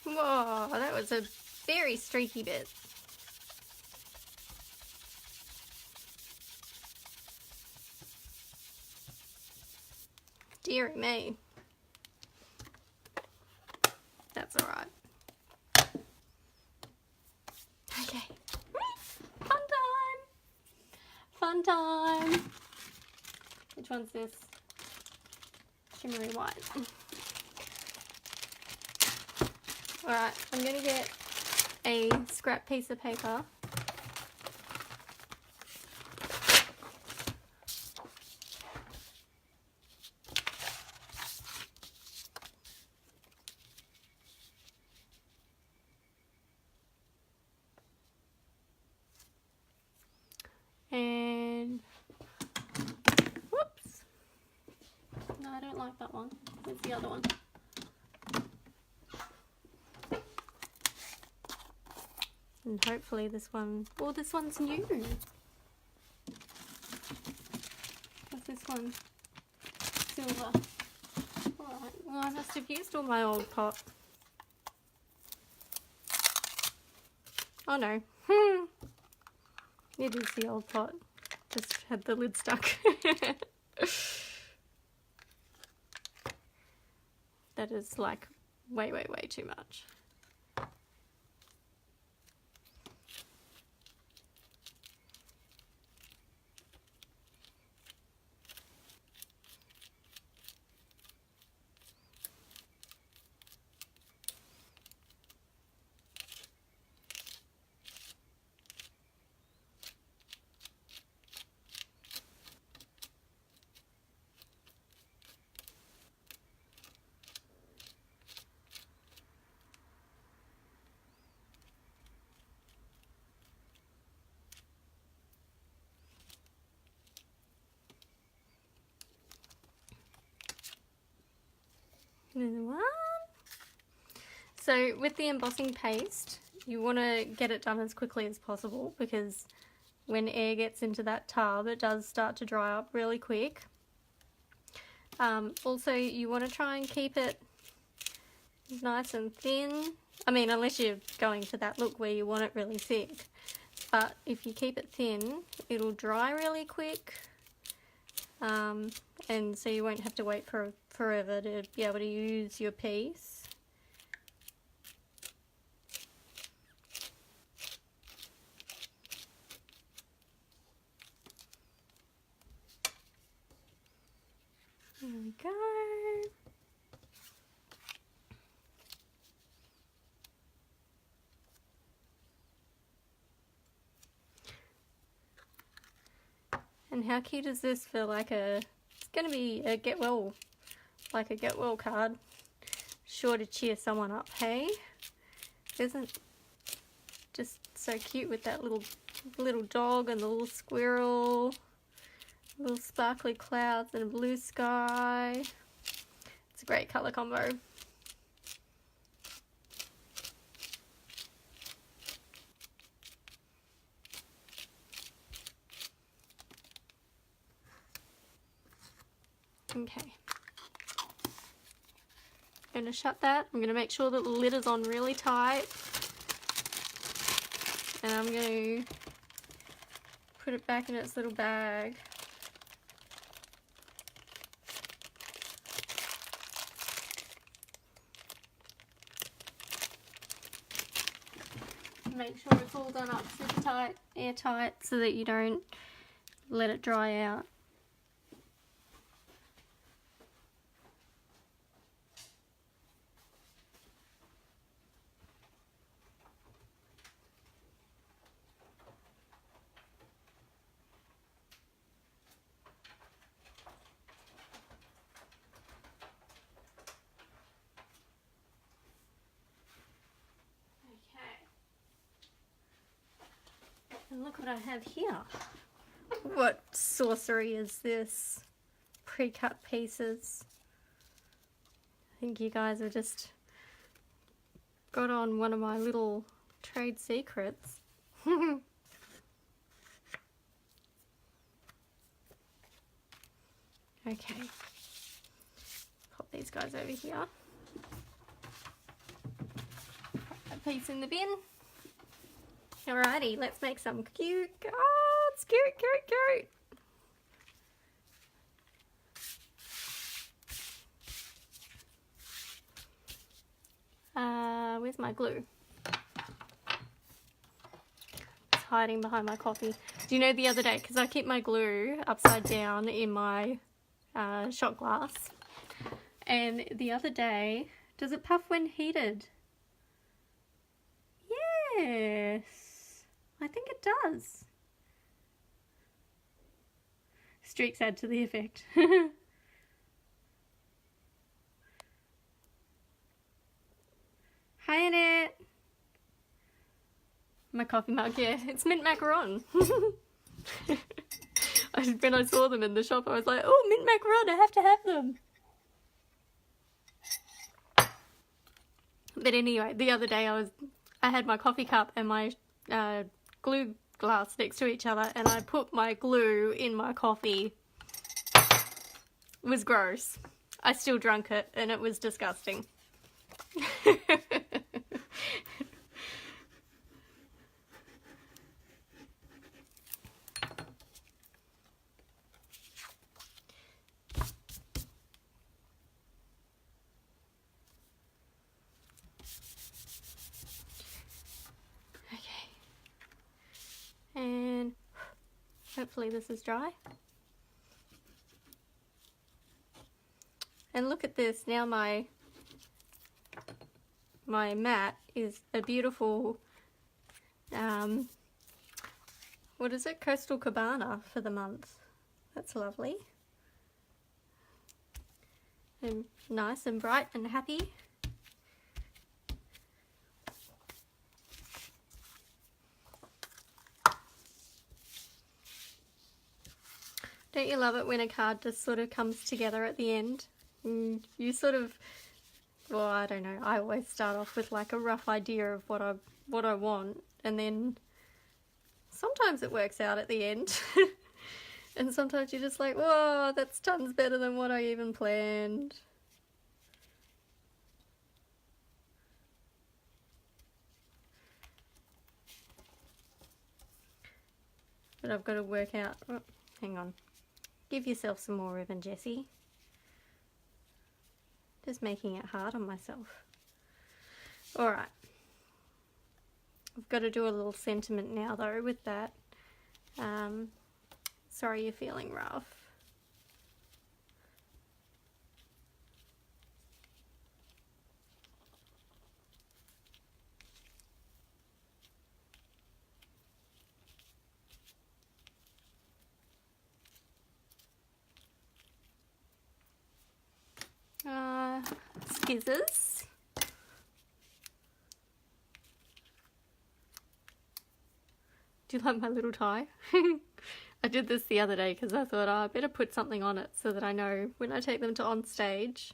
[SPEAKER 1] Whoa, that was a very streaky bit. Dear me. That's alright. Okay. Fun time! Fun time! Which one's this? Shimmery white. Alright, I'm going to get a scrap piece of paper. And, whoops. No, I don't like that one. Where's the other one? And hopefully this one, oh, this one's new. What's this one? Silver. Alright, well I must have used all my old pot. Oh no. It is the old pot. Just had the lid stuck. That is like way, way, way too much. Another one. So with the embossing paste, you want to get it done as quickly as possible because when air gets into that tub, it does start to dry up really quick. Also, you want to try and keep it nice and thin. I mean, unless you're going for that look where you want it really thick. But if you keep it thin, it'll dry really quick. And so you won't have to wait for forever to be able to use your piece. There we go. And how cute is this for like it's going to be a get well card. Sure to cheer someone up, hey? Isn't just so cute with that little little dog and the little squirrel, little sparkly clouds and a blue sky. It's a great colour combo. Okay. I'm going to shut that. I'm going to make sure that the lid is on really tight. And I'm going to put it back in its little bag. Make sure it's all done up super tight, airtight, so that you don't let it dry out. And look what I have here. What sorcery is this? Pre-cut pieces. I think you guys have just got on one of my little trade secrets. Okay. Pop these guys over here. Pop that piece in the bin. Alrighty, let's make some cute. Oh, it's cute, cute, cute. Where's my glue? It's hiding behind my coffee. Do you know the other day, because I keep my glue upside down in my shot glass, and the other day, does it puff when heated? Yes. I think it does. Streaks add to the effect. Hi Annette. My coffee mug, yeah, it's mint macaron. When I saw them in the shop, I was like, oh, mint macaron, I have to have them. But anyway, the other day I had my coffee cup and my glue glass next to each other, and I put my glue in my coffee. It was gross. I still drank it, and it was disgusting. And hopefully this is dry. And look at this, now my mat is a beautiful, what is it, Coastal Cabana for the month. That's lovely. And nice and bright and happy. Don't you love it when a card just sort of comes together at the end? And you sort of, well, I don't know, I always start off with like a rough idea of what I want, and then sometimes it works out at the end. And sometimes you're just like, whoa, that's tons better than what I even planned. But I've got to work out, oh, hang on. Give yourself some more ribbon, Jessie. Just making it hard on myself. Alright. I've got to do a little sentiment now though with that. Sorry you're feeling rough. Scissors. Do you like my little tie? I did this the other day because I thought, oh, I better put something on it so that I know when I take them to on stage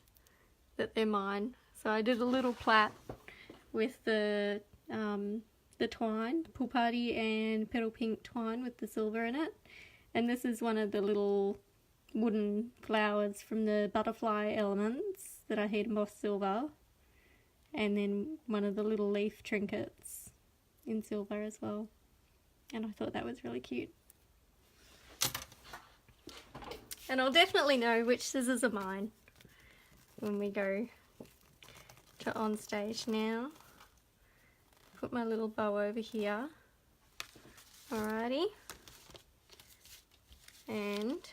[SPEAKER 1] that they're mine. So I did a little plait with the twine, Pool Party and Petal Pink twine with the silver in it. And this is one of the little wooden flowers from the butterfly elements that I had embossed silver. And then one of the little leaf trinkets in silver as well. And I thought that was really cute. And I'll definitely know which scissors are mine when we go to on stage now. Put my little bow over here. Alrighty. And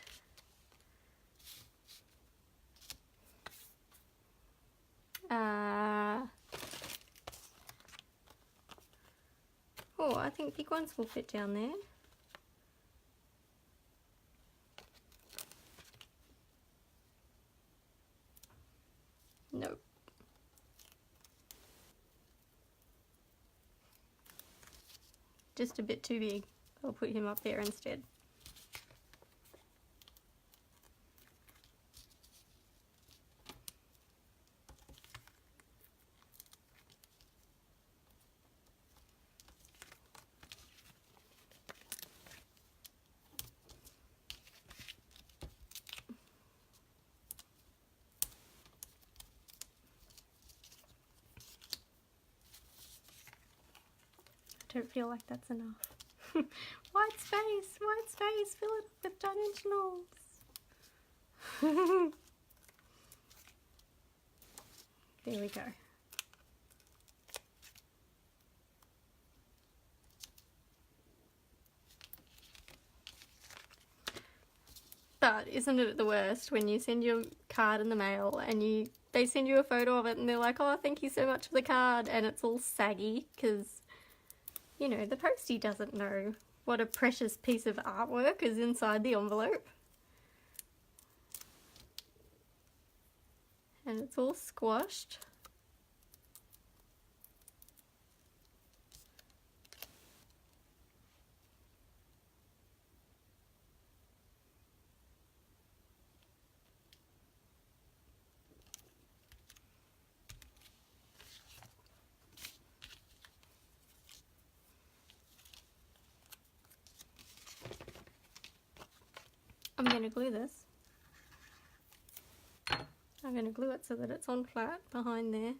[SPEAKER 1] oh, I think big ones will fit down there. Nope. Just a bit too big. I'll put him up there instead. I don't feel like that's enough. White space, fill it up with dimensionals. There we go. But isn't it the worst when you send your card in the mail and they send you a photo of it and they're like, oh, thank you so much for the card, and it's all saggy because, you know, the postie doesn't know what a precious piece of artwork is inside the envelope. And it's all squashed. I'm going to glue this. I'm going to glue it so that it's on flat behind there.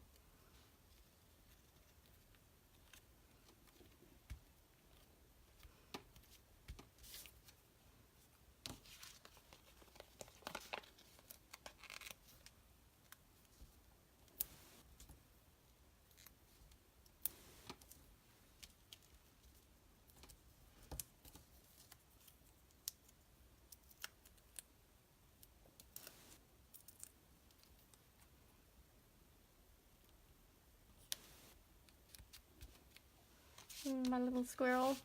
[SPEAKER 1] My little squirrel.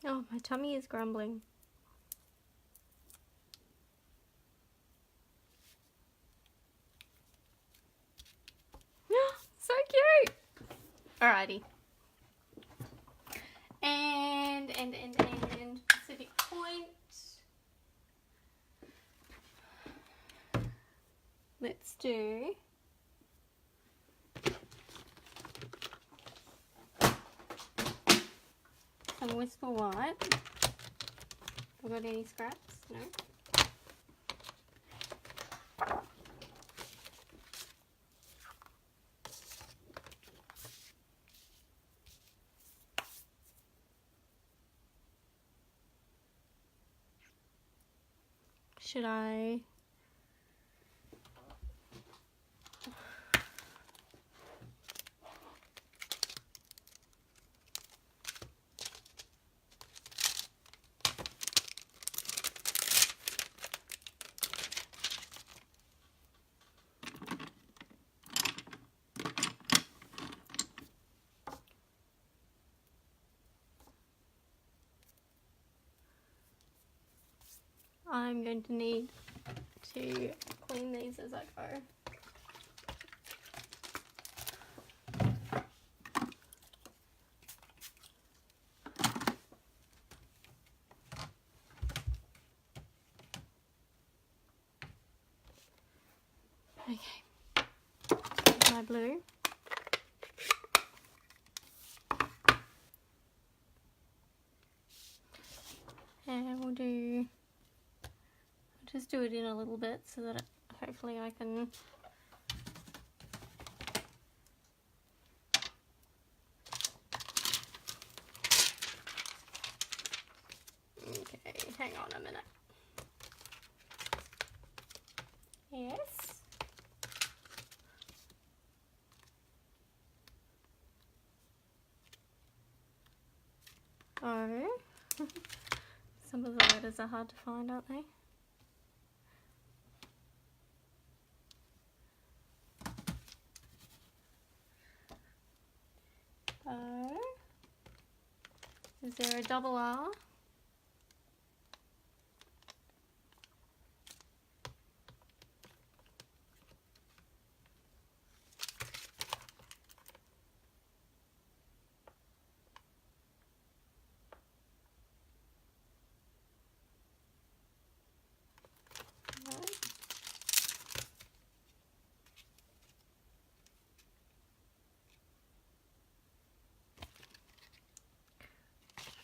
[SPEAKER 1] Oh, my tummy is grumbling. So cute! Alrighty. And Pacific Point. Let's do some Whisper White. Have I got any scraps? No. Should I? I'm going to need to clean these as I go. sky blue. And we'll just do it in a little bit so that hopefully I can hang on a minute. Yes. Oh. Some of the letters are hard to find, aren't they? O. Is there a double R?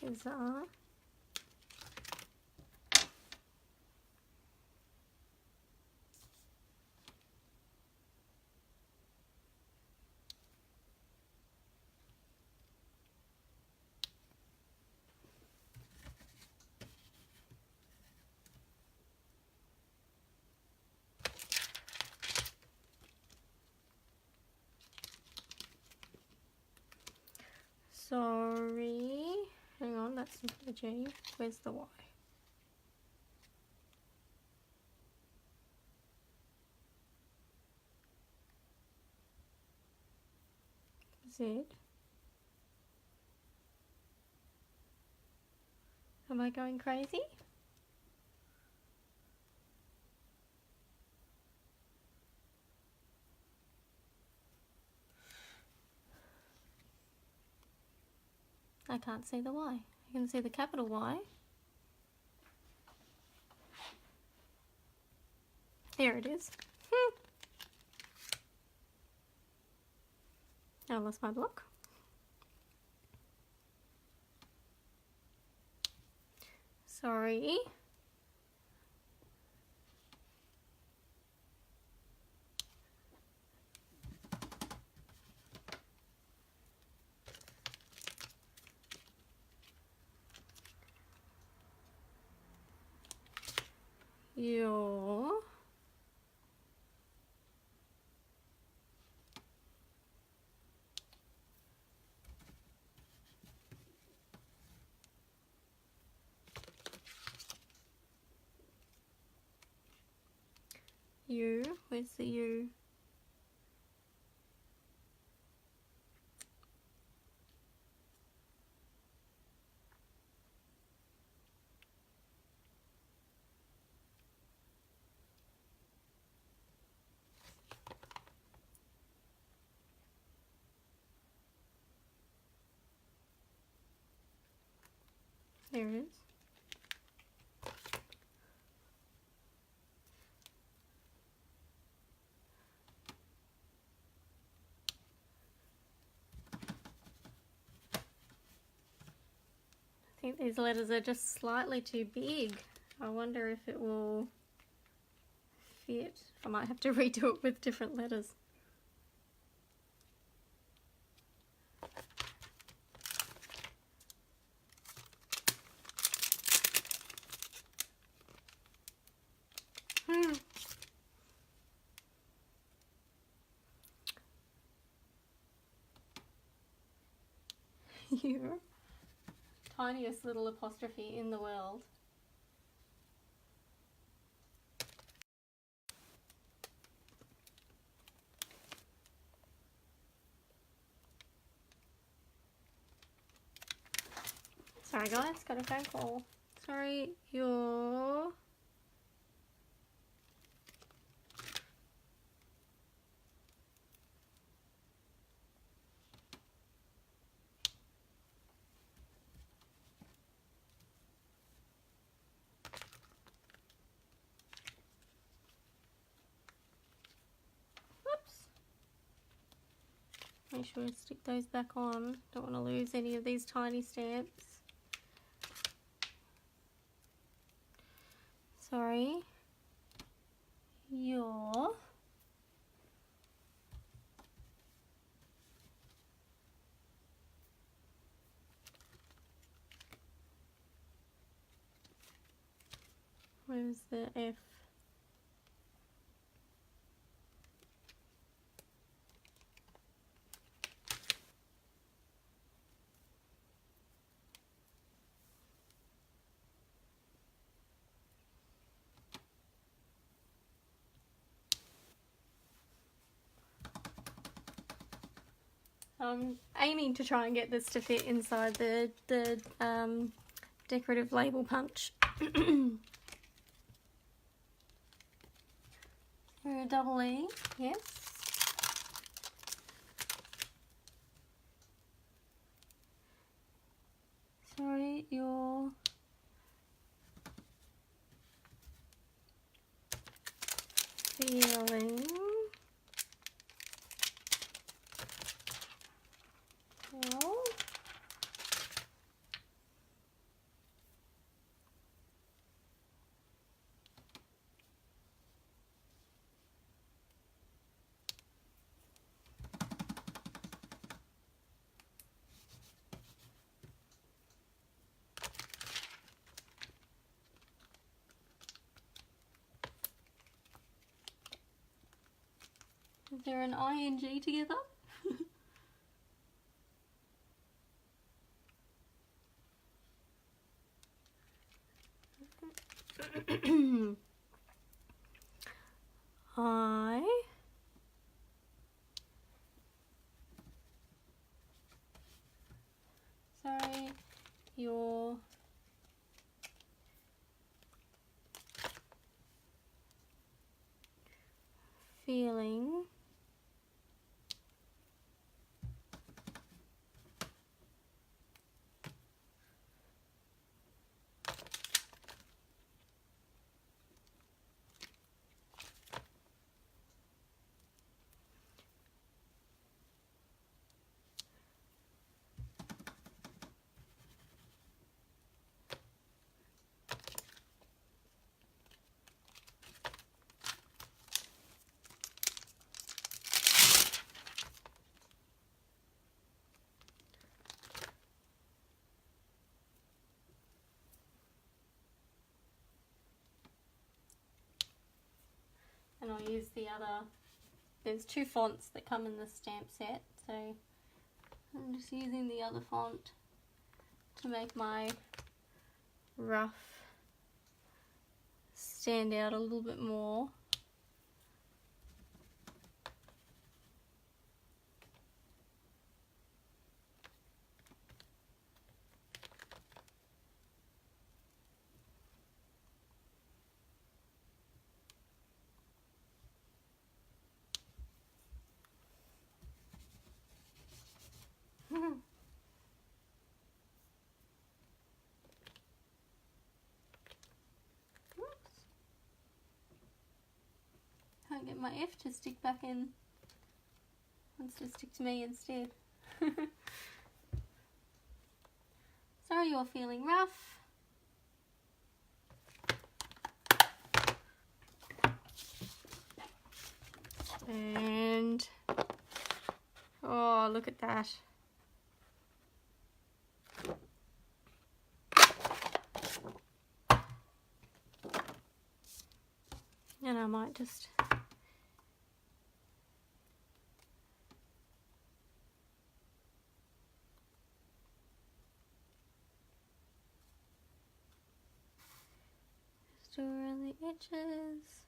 [SPEAKER 1] Is R. Sorry. Hang on, that's the G. Where's the Y? Z. Am I going crazy? I can't see the Y. I can see the capital Y. There it is. I lost my block. Sorry. Your U, where's the U? There it is. I think these letters are just slightly too big. I wonder if it will fit. I might have to redo it with different letters. You. Tiniest little apostrophe in the world. Sorry guys, got a phone call. Sorry, your whoops. Make sure I stick those back on. Don't want to lose any of these tiny stamps. Sorry. Your where's the F? I'm aiming to try and get this to fit inside the decorative label punch. For a double E, yes. Sorry, your feeling. Well, is there an ing together? Sorry, your feeling and I'll use the other, there's two fonts that come in the stamp set, so I'm just using the other font to make my rough stand out a little bit more. Can't get my F to stick back in. Wants to stick to me instead. Sorry you're feeling rough. And oh, look at that. And I might just do around the edges.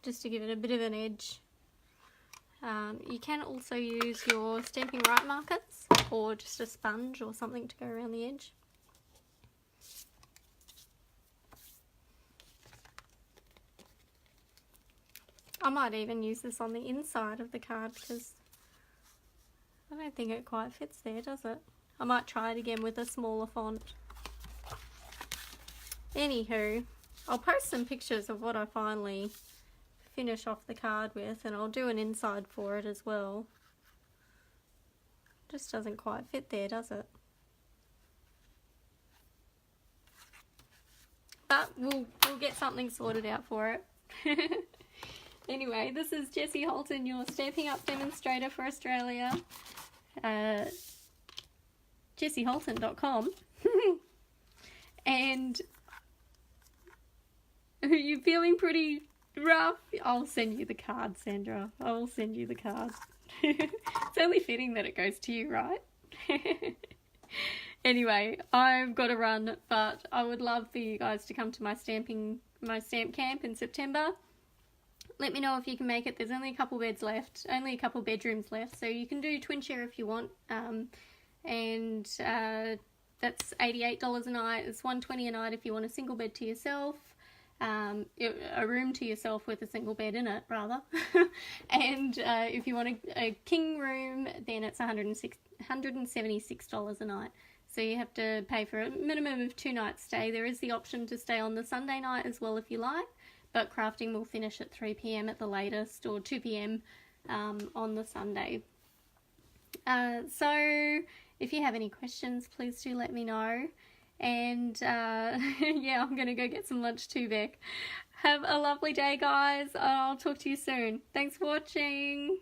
[SPEAKER 1] Just to give it a bit of an edge. You can also use your Stamping Right markers or just a sponge or something to go around the edge. I might even use this on the inside of the card because I don't think it quite fits there, does it? I might try it again with a smaller font. Anywho, I'll post some pictures of what I finally finish off the card with, and I'll do an inside for it as well. Just doesn't quite fit there, does it? But we'll get something sorted out for it. Anyway, this is Jessie Holton, your Stampin' Up demonstrator for Australia. JessieHolton.com. And are you feeling pretty rough? I'll send you the card, Sandra. I will send you the card. It's only fitting that it goes to you, right? Anyway, I've got to run, but I would love for you guys to come to my stamp camp in September. Let me know if you can make it. There's only a couple beds left, only a couple bedrooms left, so you can do twin share if you want. That's $88 a night. It's $120 a night if you want a single bed to yourself. A room to yourself with a single bed in it, rather. And if you want a king room, then it's $176 a night. So you have to pay for a minimum of 2 nights stay. There is the option to stay on the Sunday night as well if you like, but crafting will finish at 3 p.m. at the latest, or 2 p.m. On the Sunday. So if you have any questions, please do let me know. And yeah, I'm going to go get some lunch too, Beck. Have a lovely day, guys. I'll talk to you soon. Thanks for watching.